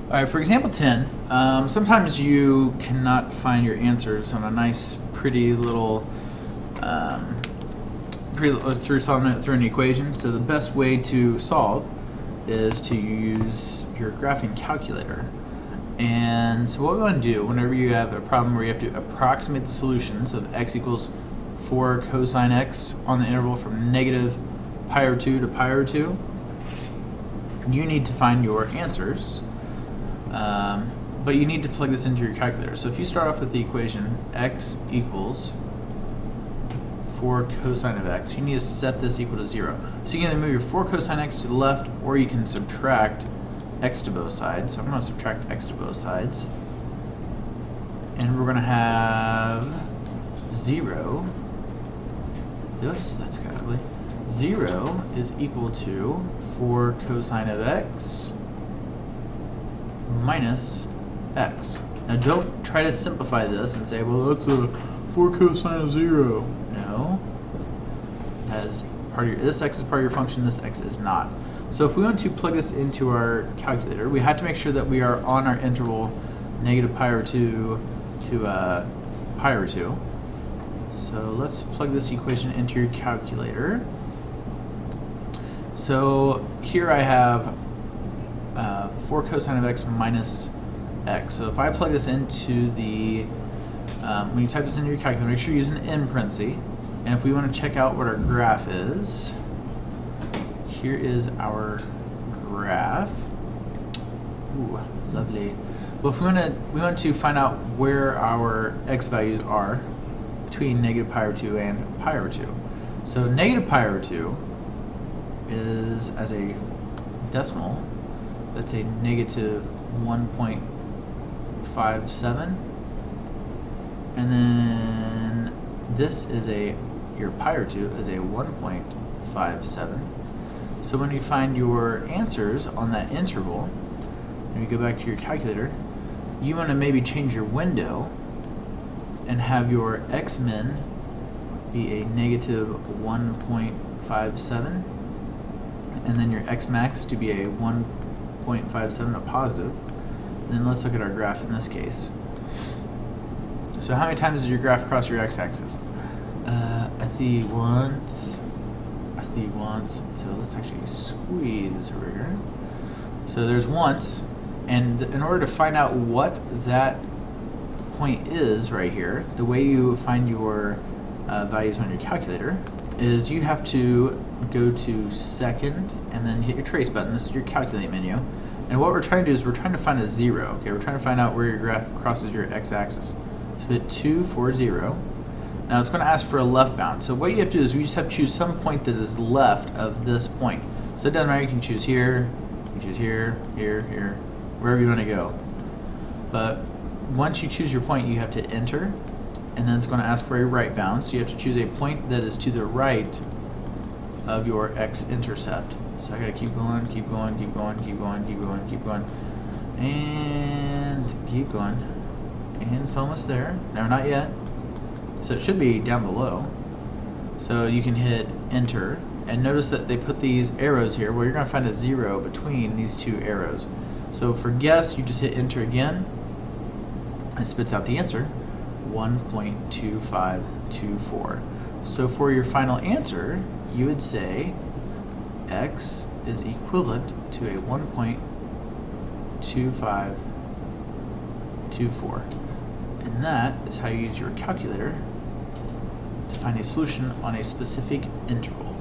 All right, for example 10, sometimes you cannot find your answers on a nice, pretty little, through solving it through an equation. So the best way to solve is to use your graphing calculator. And so what we want to do whenever you have a problem where you have to approximate the solutions of x equals 4 cosine x on the interval from negative pi over 2 to pi over 2, you need to find your answers. But you need to plug this into your calculator. So if you start off with the equation x equals 4 cosine of x, you need to set this equal to 0. So you can either move your 4 cosine x to the left, or you can subtract x to both sides. So I'm going to subtract x to both sides. And we're going to have 0. Oops, that's kind of ugly. 0 is equal to 4 cosine of x minus x. Now don't try to simplify this and say, well, that's a 4 cosine of 0. No. As part of your, this x is part of your function, this x is not. So if we want to plug this into our calculator, we have to make sure that we are on our interval negative pi over 2 to pi over 2. So let's plug this equation into your calculator. So here I have 4 cosine of x minus x. So if I plug this into the, when you type this into your calculator, make sure you use an in parenthesis. And if we want to check out what our graph is, here is our graph. Ooh, lovely. Well, if we want to find out where our x values are between negative pi over 2 and pi over 2. So negative pi over 2 is, as a decimal, that's a negative 1.57. And then this is your pi over 2 is a 1.57. So when you find your answers on that interval, and you go back to your calculator, you want to maybe change your window and have your x min be a negative 1.57, and then your x max to be a 1.57, a positive. And then let's look at our graph in this case. So how many times does your graph cross your x-axis? At the once. So let's actually squeeze this over here. So there's once, and in order to find out what that point is right here, the way you find your values on your calculator is you have to go to second and then hit your trace button. This is your calculate menu. And what we're trying to do is we're trying to find a 0. Okay, we're trying to find out where your graph crosses your x-axis. So hit 240. Now it's going to ask for a left bound. So what you have to do is we just have to choose some point that is left of this point. So it doesn't matter, you can choose here, you can choose here, here, here, wherever you want to go. But once you choose your point, you have to enter, and then it's going to ask for a right bound. So you have to choose a point that is to the right of your x-intercept. So I got to keep going, keep going, keep going, keep going, keep going, keep going, and keep going. And it's almost there. No, not yet. So it should be down below. So you can hit enter, and notice that they put these arrows here. Well, you're going to find a 0 between these two arrows. So for guess, you just hit enter again. It spits out the answer, 1.2524. So for your final answer, you would say x is equivalent to a 1.2524. And that is how you use your calculator to find a solution on a specific interval.